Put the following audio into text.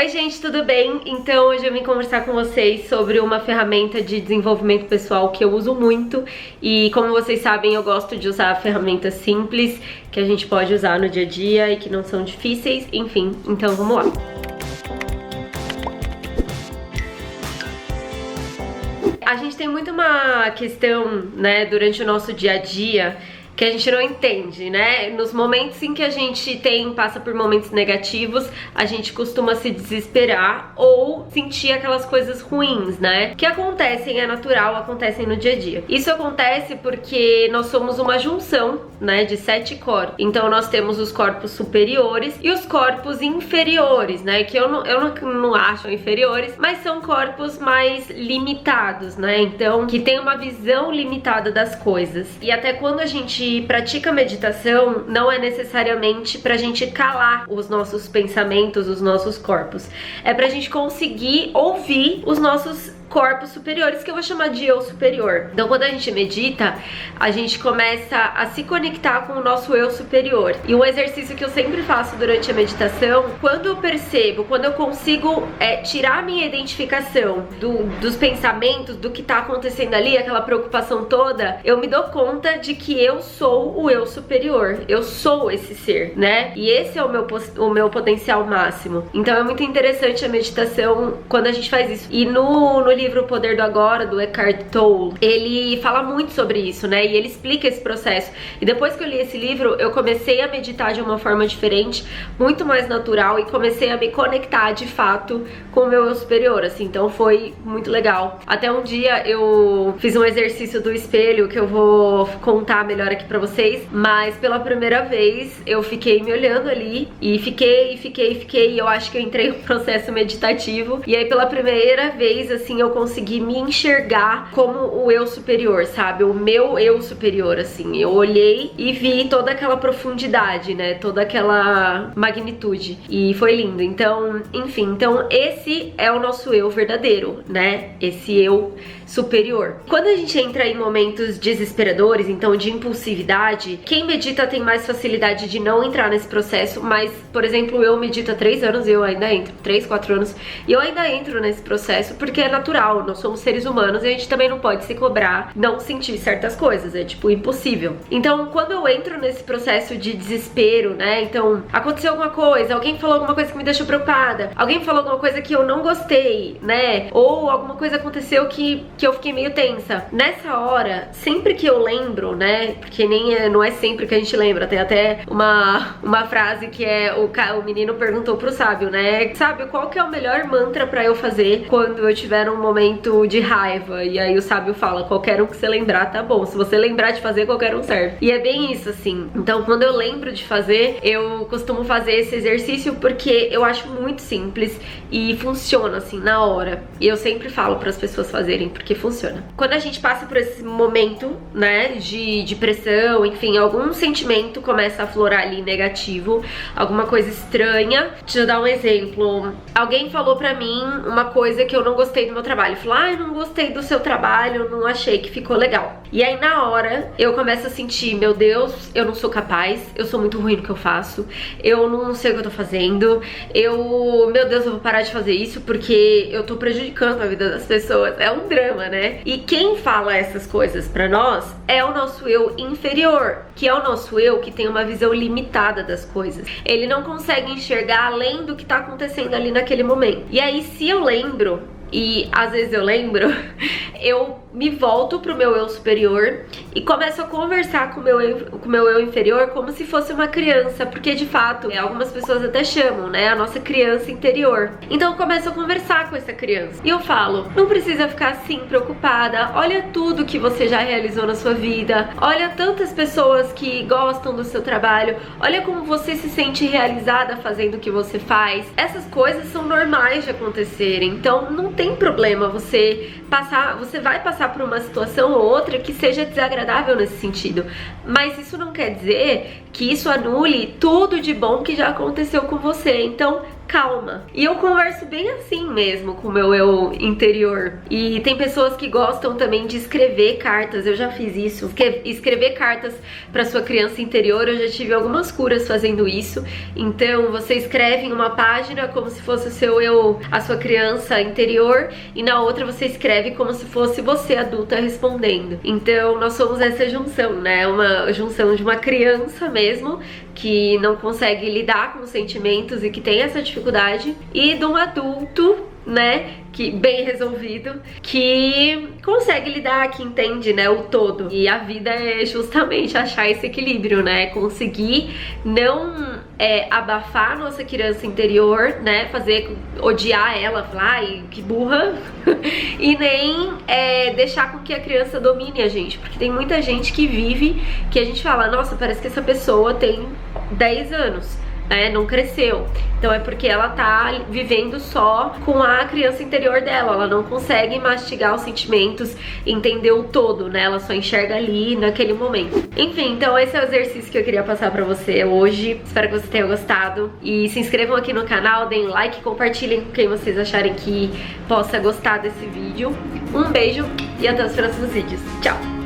Oi gente, tudo bem? Então hoje eu vim conversar com vocês sobre uma ferramenta de desenvolvimento pessoal que eu uso muito e como vocês sabem eu gosto de usar ferramentas simples que a gente pode usar no dia a dia e que não são difíceis, enfim, então vamos lá. A gente tem muito uma questão, né, durante o nosso dia a dia que a gente não entende, né? Nos momentos em que a gente passa por momentos negativos, a gente costuma se desesperar ou sentir aquelas coisas ruins, né? Que acontecem, é natural, acontecem no dia a dia. Isso acontece porque nós somos uma junção, né, de 7 corpos. Então nós temos os corpos superiores e os corpos inferiores, né? Que eu não acho inferiores, mas são corpos mais limitados, né? Então, que tem uma visão limitada das coisas. E até quando a gente pratica meditação, não é necessariamente pra gente calar os nossos pensamentos, os nossos corpos. É pra gente conseguir ouvir os nossos corpos superiores, que eu vou chamar de eu superior. Então quando a gente medita, a gente começa a se conectar com o nosso eu superior. E um exercício que eu sempre faço durante a meditação, quando eu percebo, quando eu consigo tirar a minha identificação dos pensamentos, do que tá acontecendo ali, aquela preocupação toda, eu me dou conta de que eu sou o eu superior. Eu sou esse ser, né? E esse é o meu potencial máximo. Então é muito interessante a meditação quando a gente faz isso. E no livro O Poder do Agora, do Eckhart Tolle, ele fala muito sobre isso, né? E ele explica esse processo. E depois que eu li esse livro, eu comecei a meditar de uma forma diferente, muito mais natural, e comecei a me conectar de fato com o meu eu superior, assim. Então foi muito legal. Até um dia eu fiz um exercício do espelho que eu vou contar melhor aqui pra vocês, mas pela primeira vez eu fiquei me olhando ali e fiquei, e eu acho que eu entrei em um processo meditativo. E aí pela primeira vez, assim, eu consegui me enxergar como o eu superior, sabe? O meu eu superior, assim. Eu olhei e vi toda aquela profundidade, né? Toda aquela magnitude. E foi lindo. Então, enfim, então esse é o nosso eu verdadeiro, né? Esse eu superior. Quando a gente entra em momentos desesperadores, então de impulsividade, quem medita tem mais facilidade de não entrar nesse processo, mas, por exemplo, eu medito há 3 anos, eu ainda entro, 3, 4 anos, e eu ainda entro nesse processo porque é natural, nós somos seres humanos e a gente também não pode se cobrar não sentir certas coisas, é tipo impossível. Então, quando eu entro nesse processo de desespero, né, então aconteceu alguma coisa, alguém falou alguma coisa que me deixou preocupada, alguém falou alguma coisa que eu não gostei, né, ou alguma coisa aconteceu que eu fiquei meio tensa. Nessa hora, sempre que eu lembro, né, porque não é sempre que a gente lembra, tem até uma frase que é o menino perguntou pro sábio, né, sábio, qual que é o melhor mantra pra eu fazer quando eu tiver um momento de raiva? E aí o sábio fala, qualquer um que você lembrar tá bom, se você lembrar de fazer, qualquer um serve. E é bem isso, assim. Então quando eu lembro de fazer, eu costumo fazer esse exercício porque eu acho muito simples e funciona, assim, na hora. E eu sempre falo pras pessoas fazerem, porque funciona. Quando a gente passa por esse momento, né, de pressão, enfim, algum sentimento começa a aflorar ali negativo, alguma coisa estranha. Deixa eu dar um exemplo. Alguém falou pra mim uma coisa que eu não gostei do meu trabalho. Falou, eu não gostei do seu trabalho, não achei que ficou legal. E aí na hora eu começo a sentir, meu Deus, eu não sou capaz, eu sou muito ruim no que eu faço, eu não sei o que eu tô fazendo, meu Deus, eu vou parar de fazer isso porque eu tô prejudicando a vida das pessoas. É um drama, né? E quem fala essas coisas pra nós é o nosso eu inferior, que é o nosso eu que tem uma visão limitada das coisas. Ele não consegue enxergar além do que tá acontecendo ali naquele momento. E aí, se eu lembro, e às vezes eu lembro, eu me volto pro meu eu superior e começo a conversar com o meu eu inferior como se fosse uma criança, porque de fato, algumas pessoas até chamam, né, a nossa criança interior. Então eu começo a conversar com essa criança e eu falo, não precisa ficar assim preocupada, olha tudo que você já realizou na sua vida, olha tantas pessoas que gostam do seu trabalho, olha como você se sente realizada fazendo o que você faz. Essas coisas são normais de acontecerem, então não tem problema você vai passar por uma situação ou outra que seja desagradável nesse sentido, mas isso não quer dizer que isso anule tudo de bom que já aconteceu com você. Então calma. E eu converso bem assim mesmo com o meu eu interior. E tem pessoas que gostam também de escrever cartas, eu já fiz isso. Escrever cartas para sua criança interior, eu já tive algumas curas fazendo isso. Então você escreve em uma página como se fosse o seu eu, a sua criança interior, e na outra você escreve como se fosse você adulta respondendo. Então nós somos essa junção, né? Uma junção de uma criança mesmo, que não consegue lidar com os sentimentos e que tem essa dificuldade, e de um adulto, né, que bem resolvido, que consegue lidar, que entende, né, o todo. E a vida é justamente achar esse equilíbrio, né, conseguir não abafar a nossa criança interior, né, fazer odiar ela, falar, ai, que burra, e nem deixar com que a criança domine a gente, porque tem muita gente que vive, que a gente fala, nossa, parece que essa pessoa tem 10 anos, não cresceu. Então é porque ela tá vivendo só com a criança interior dela, ela não consegue mastigar os sentimentos, entender o todo, né? Ela só enxerga ali naquele momento. Enfim, então esse é o exercício que eu queria passar pra você hoje. Espero que você tenha gostado. E se inscrevam aqui no canal, deem like, compartilhem com quem vocês acharem que possa gostar desse vídeo. Um beijo e até os próximos vídeos. Tchau!